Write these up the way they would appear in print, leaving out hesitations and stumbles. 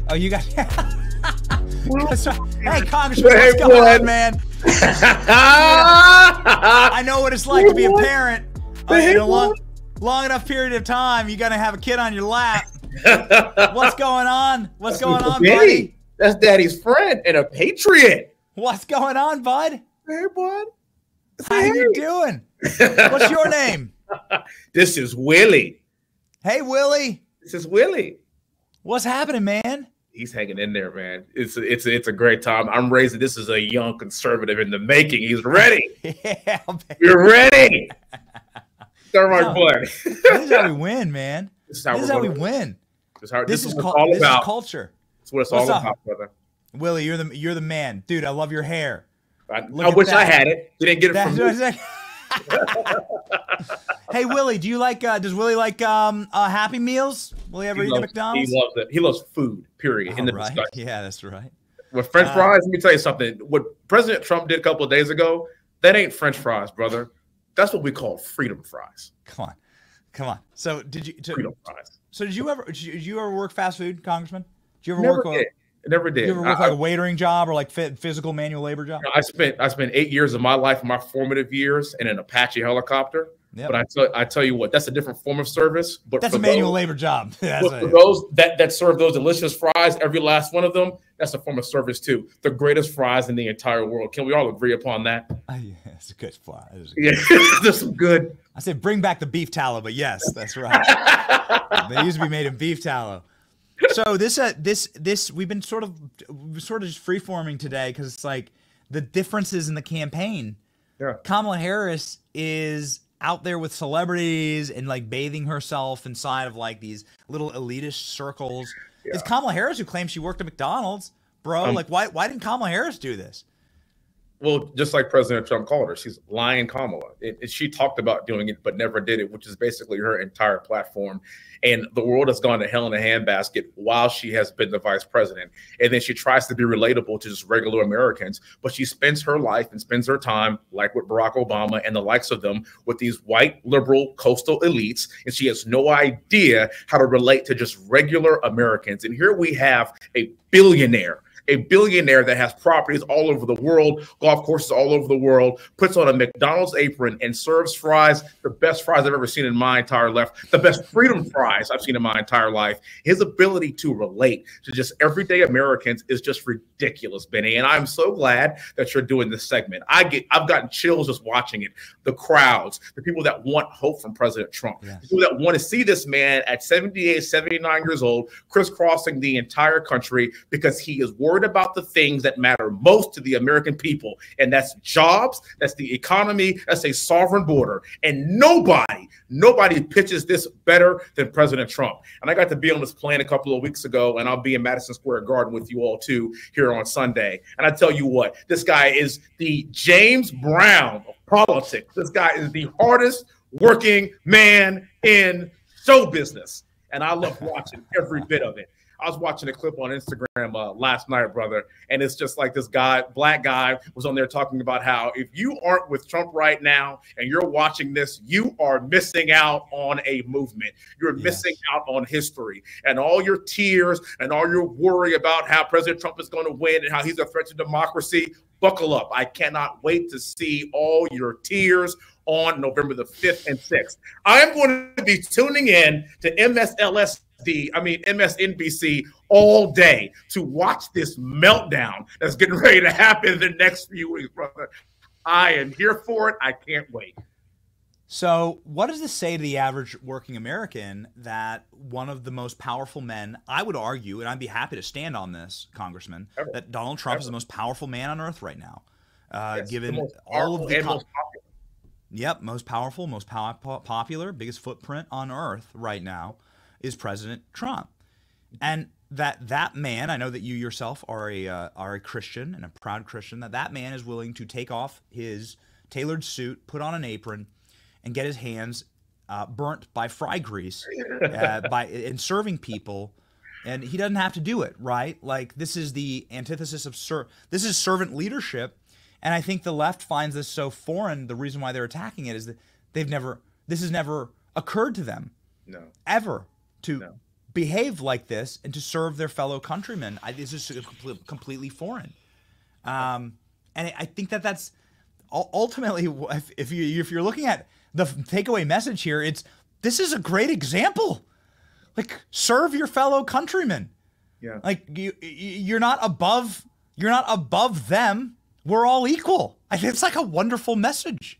Oh, you got. That's right. Hey, Congressman, what's going on, man? I know what it's like to be a parent. In a long enough period of time, you're gonna have a kid on your lap. What's going on? What's going on, buddy? That's Daddy's friend and a patriot. What's going on, bud? Hey, bud. How you doing? What's your name? This is Willie. Hey, Willie. This is Willie. What's happening, man? He's hanging in there, man. It's a great time. I'm raising. This is a young conservative in the making. He's ready. Yeah, baby. You're ready. Start my blood. This is how we win, man. This is how we win. This is what it's all about. This is culture. That's what it's all about, brother. Willie, you're the man, dude. I love your hair. I wish I had it. You didn't get it from me. Hey, Willie, do you like? Does Willie like Happy Meals? Will he ever eat at McDonald's? He loves it. He loves food. Period. In the right. discussion. Yeah, that's right. With French fries, let me tell you something. What President Trump did a couple of days ago, that ain't French fries, brother. That's what we call freedom fries. Come on. So did you? Freedom fries. So did you ever work fast food, Congressman? Did you ever Never work? Did. Never did. Did you ever work like a waitering job or like physical manual labor job? I spent 8 years of my life, my formative years, in an Apache helicopter. Yep. But I tell you what, that's a different form of service. But that's a manual labor job. For those that serve those delicious fries, every last one of them, that's a form of service too. The greatest fries in the entire world. Can we all agree upon that? Yeah, it's a good fry. Yeah, there's some good. I said bring back the beef tallow, but yes, that's right. They used to be made in beef tallow. So this we've been sort of just free forming today because it's like the differences in the campaign. Yeah. Kamala Harris is out there with celebrities and like bathing herself inside of like these little elitist circles. Yeah. It's Kamala Harris who claims she worked at McDonald's, bro. Like why didn't Kamala Harris do this? Well, just like President Trump called her, she's lying Kamala. She talked about doing it, but never did it, which is basically her entire platform. And the world has gone to hell in a handbasket while she has been the vice president. And then she tries to be relatable to just regular Americans, but she spends her life and spends her time, like with Barack Obama and the likes of them, with these white liberal coastal elites. And she has no idea how to relate to just regular Americans. And here we have a billionaire that has properties all over the world, golf courses all over the world, puts on a McDonald's apron and serves fries, the best fries I've ever seen in my entire life, the best freedom fries I've seen in my entire life. His ability to relate to just everyday Americans is just ridiculous, Benny. And I'm so glad that you're doing this segment. I've gotten chills just watching it. The crowds, the people that want hope from President Trump, yes. The people that want to see this man at 78, 79 years old, crisscrossing the entire country because he is worried about the things that matter most to the American people, and that's jobs, that's the economy, that's a sovereign border. And nobody pitches this better than President Trump. And I got to be on this plane a couple of weeks ago, and I'll be in Madison Square Garden with you all too here on Sunday. And I tell you what, this guy is the James Brown of politics. This guy is the hardest working man in show business. And I love watching every bit of it. I was watching a clip on Instagram last night, brother, and it's just like this guy, black guy, was on there talking about how if you aren't with Trump right now and you're watching this, you are missing out on a movement. You're missing out on history, and all your tears and all your worry about how President Trump is going to win and how he's a threat to democracy. Buckle up. I cannot wait to see all your tears on November the 5th and 6th. I am going to be tuning in to MSNBC all day to watch this meltdown that's getting ready to happen in the next few weeks, brother. I am here for it. I can't wait. So what does this say to the average working American that one of the most powerful men, I would argue, and I'd be happy to stand on this, Congressman, that Donald Trump is the most powerful man on earth right now, given all of the most powerful, most popular, biggest footprint on earth right now is President Trump. And that man, I know that you yourself are a Christian and a proud Christian, that man is willing to take off his tailored suit, put on an apron, and get his hands burnt by fry grease in serving people, and he doesn't have to do it, right? Like, this is the antithesis of this is servant leadership, and I think the left finds this so foreign. The reason why they're attacking it is that this has never occurred to them, ever, to behave like this and to serve their fellow countrymen. This is completely foreign. And I think that's ultimately, if you're looking at the takeaway message here, this is a great example. Like, serve your fellow countrymen. Yeah. Like, you're not above them. We're all equal. I think it's like a wonderful message.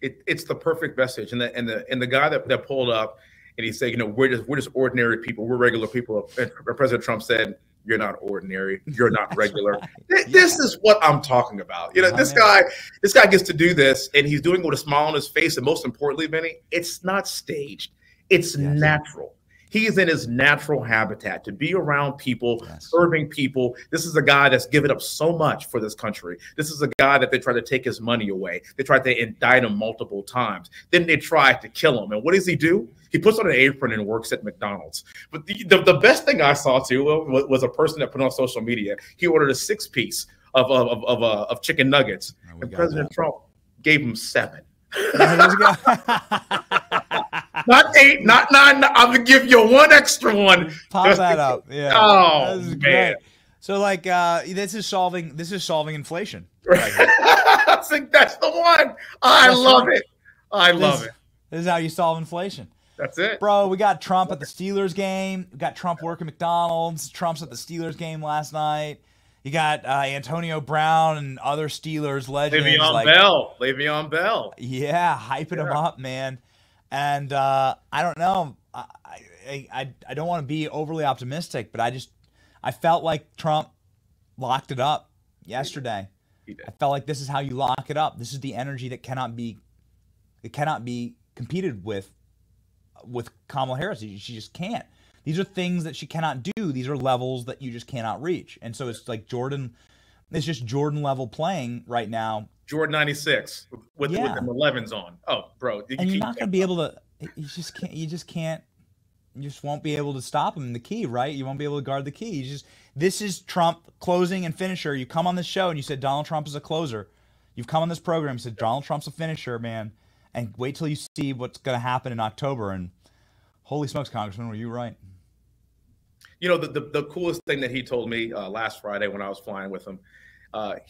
It's the perfect message. And the guy that pulled up and he said, we're just ordinary people. We're regular people. And President Trump said, you're not ordinary. You're not regular. This is what I'm talking about. This guy gets to do this, and he's doing it with a smile on his face. And most importantly, Benny, it's not staged. It's natural. He is in his natural habitat to be around people, serving people. This is a guy that's given up so much for this country. This is a guy that they tried to take his money away. They tried to indict him multiple times. Then they tried to kill him. And what does he do? He puts on an apron and works at McDonald's. But the best thing I saw, too, was a person that put on social media. He ordered a 6-piece of chicken nuggets. And President Trump gave him 7. Not 8, not 9. I'm gonna give you one extra one. Pop that up. Yeah. Oh man. Great. So like this is solving inflation. Right. I think that's the one. I love it. I love it. This is how you solve inflation. That's it. Bro, we got Trump at the Steelers game. We got Trump working McDonald's. Trump's at the Steelers game last night. You got Antonio Brown and other Steelers legends. Le'Veon Bell. Yeah, hyping him up, man. And I don't know. I don't want to be overly optimistic, but I felt like Trump locked it up yesterday. He did. I felt like this is how you lock it up. This is the energy that cannot be competed with Kamala Harris. She just can't. These are things that she cannot do. These are levels that you just cannot reach. And so it's like Jordan. It's just Jordan level playing right now. Jordan 96 with the 11s on. Oh, bro. And you're not going to be able to – you just can't – you just won't be able to stop him in the key, right? You won't be able to guard the key. This is Trump closing and finisher. You come on this show and you said Donald Trump is a closer. You've come on this program and said Donald Trump's a finisher, man. And wait till you see what's going to happen in October. And holy smokes, Congressman, were you right? The coolest thing that he told me last Friday when I was flying with him,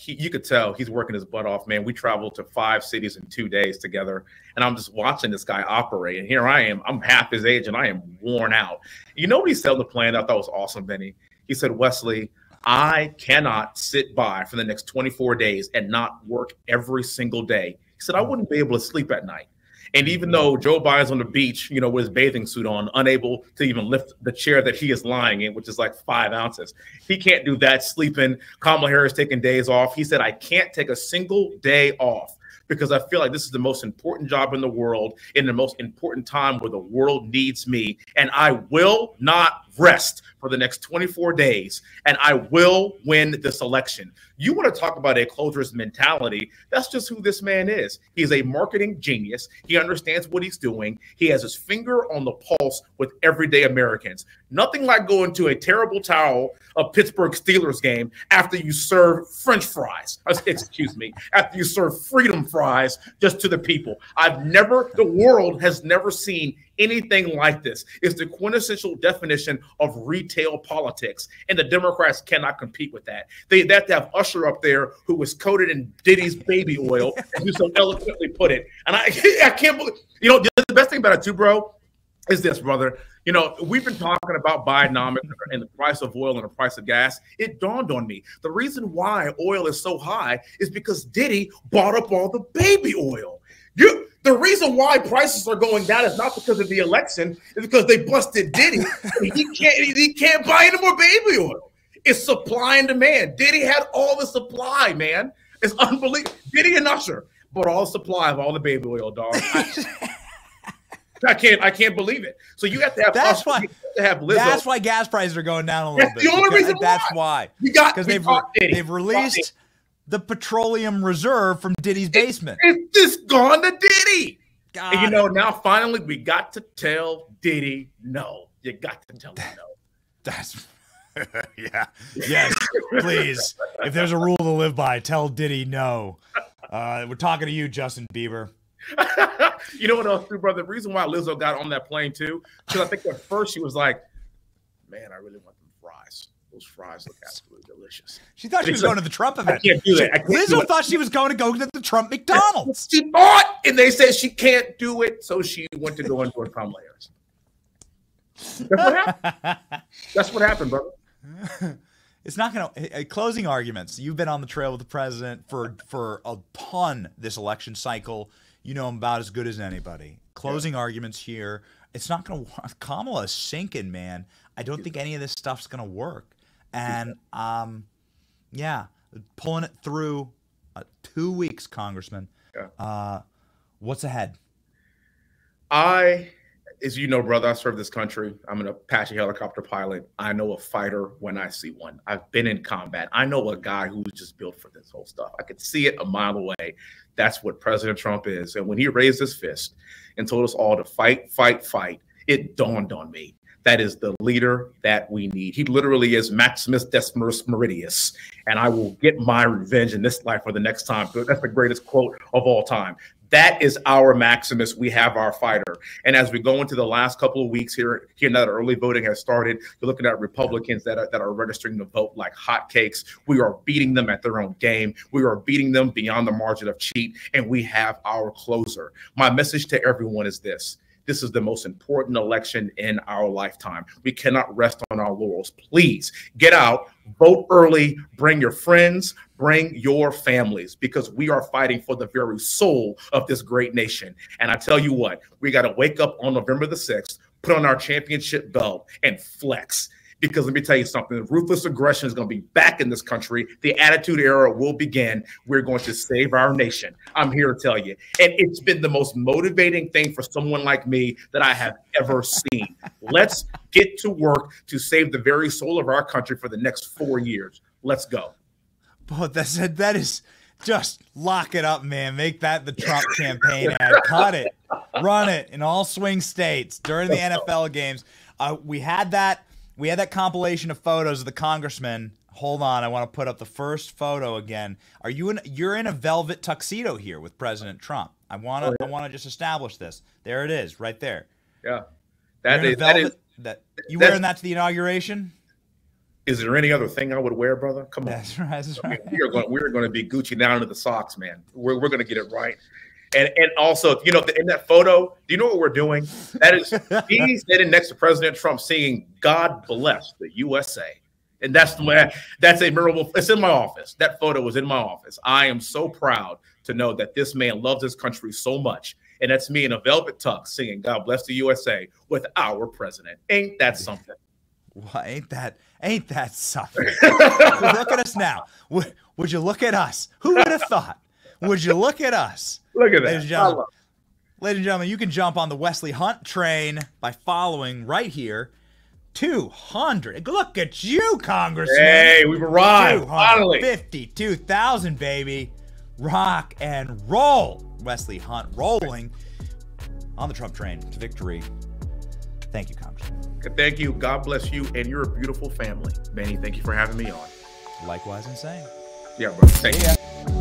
you could tell he's working his butt off, man. We traveled to 5 cities in 2 days together, and I'm just watching this guy operate. And here I am. I'm half his age, and I am worn out. You know what he said on the plane? I thought was awesome, Benny. He said, Wesley, I cannot sit by for the next 24 days and not work every single day. He said, I wouldn't be able to sleep at night. And even though Joe Biden's on the beach, with his bathing suit on, unable to even lift the chair that he is lying in, which is like 5 ounces, he can't do that sleeping. Kamala Harris taking days off. He said, I can't take a single day off because I feel like this is the most important job in the world in the most important time where the world needs me. And I will not rest for the next 24 days, and I will win this election. You want to talk about a closer's mentality? That's just who this man is. He's a marketing genius. He understands what he's doing. He has his finger on the pulse with everyday Americans. Nothing like going to a terrible towel of Pittsburgh Steelers game after you serve French fries. Excuse me, after you serve freedom fries just to the people. The world has never seen anything like this. It's the quintessential definition of retail politics, and the Democrats cannot compete with that. They have to have Usher up there, who was coated in Diddy's baby oil, and you so eloquently put it. And I can't believe, the best thing about it too, bro, is this, brother. We've been talking about Bidenomics and the price of oil and the price of gas. It dawned on me. The reason why oil is so high is because Diddy bought up all the baby oil. The reason why prices are going down is not because of the election. It's because they busted Diddy. He can't buy any more baby oil. It's supply and demand. Diddy had all the supply, man. It's unbelievable. Diddy and Usher bought all the supply of all the baby oil, dog. I can't believe it. So you have to have Usher, you have to have Lizzo. That's why gas prices are going down a little bit. The only reason that's why. Because they've released the petroleum reserve from Diddy's basement. It's just gone to Diddy. And now finally we got to tell Diddy no. You got to tell him no. That's yeah. Yes, please. If there's a rule to live by, tell Diddy no. We're talking to you, Justin Bieber. You know what else, too, brother? The reason why Lizzo got on that plane too, because I think at first she was like, man, I really want them fries. Those fries look absolutely delicious. She thought she was going to the Trump event. I can't do that. Lizzo thought she was going to the Trump McDonald's. She bought, and they said she can't do it, so she went to go into a Kamala Harris. That's what happened. That's what happened, brother. It's not going to closing arguments. You've been on the trail with the president for a ton this election cycle. You know him about as good as anybody. Closing arguments here. It's not going to work. Kamala is sinking, man. I don't think any of this stuff's going to work. And yeah, pulling it through 2 weeks, Congressman. Yeah. What's ahead? As you know, brother, I serve this country. I'm an Apache helicopter pilot. I know a fighter when I see one. I've been in combat. I know a guy who was just built for this whole stuff. I could see it a mile away. That's what President Trump is. And when he raised his fist and told us all to fight, fight, fight, it dawned on me. That is the leader that we need. He literally is Maximus Decimus Meridius, and I will get my revenge in this life for the next time. That's the greatest quote of all time. That is our Maximus. We have our fighter. And as we go into the last couple of weeks here now that early voting has started, you're looking at Republicans that are registering to vote like hotcakes. We are beating them at their own game. We are beating them beyond the margin of cheat, and we have our closer. My message to everyone is this. This is the most important election in our lifetime. We cannot rest on our laurels. Please get out, vote early, bring your friends, bring your families, because we are fighting for the very soul of this great nation. And I tell you what, we got to wake up on November the 6th, put on our championship belt, and flex. Because let me tell you something, ruthless aggression is going to be back in this country. The attitude era will begin. We're going to save our nation. I'm here to tell you. And it's been the most motivating thing for someone like me that I have ever seen. Let's get to work to save the very soul of our country for the next 4 years. Let's go. Boy, that is just lock it up, man. Make that the Trump campaign ad. Cut it. Run it in all swing states during the NFL games. We had that compilation of photos of the congressman. Hold on, I want to put up the first photo again. You're in a velvet tuxedo here with President Trump. I want to just establish this. There it is, right there. Yeah. You wearing that to the inauguration? Is there any other thing I would wear, brother? Come on. That's right. That's right. We're going to be Gucci down to the socks, man. We're going to get it right. And also, you know, in that photo, do you know what we're doing? That is, he's sitting next to President Trump singing "God Bless the USA," and that's a memorable. It's in my office. That photo was in my office. I am so proud to know that this man loves his country so much, and that's me in a velvet tux singing "God Bless the USA" with our president. Ain't that something? Well, ain't that something? Look at us now. Would you look at us? Who would have thought? Would you look at us? Look at that. Ladies and gentlemen, you can jump on the Wesley Hunt train by following right here. 200. Look at you, Congressman. Hey, we've arrived. Finally. 52,000, baby. Rock and roll. Wesley Hunt rolling on the Trump train to victory. Thank you, Congressman. Thank you. God bless you and your beautiful family. Manny, thank you for having me on. Likewise and same. Yeah, bro. Thank you.